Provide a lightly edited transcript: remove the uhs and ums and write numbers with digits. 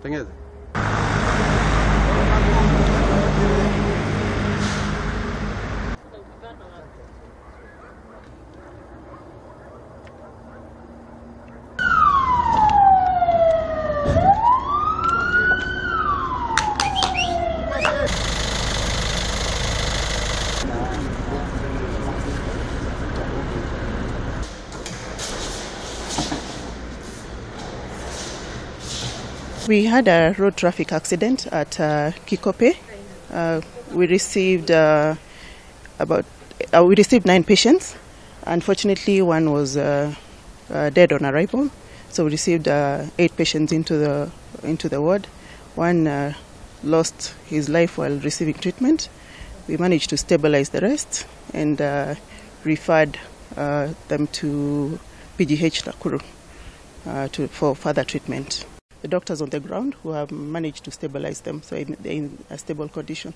Tengeze. We had a road traffic accident at Kikope. We received 9 patients. Unfortunately, one was dead on arrival. So we received 8 patients into the ward. One lost his life while receiving treatment. We managed to stabilize the rest and referred them to PGH Nakuru for further treatment. The doctors on the ground who have managed to stabilize them, so they're in a stable condition.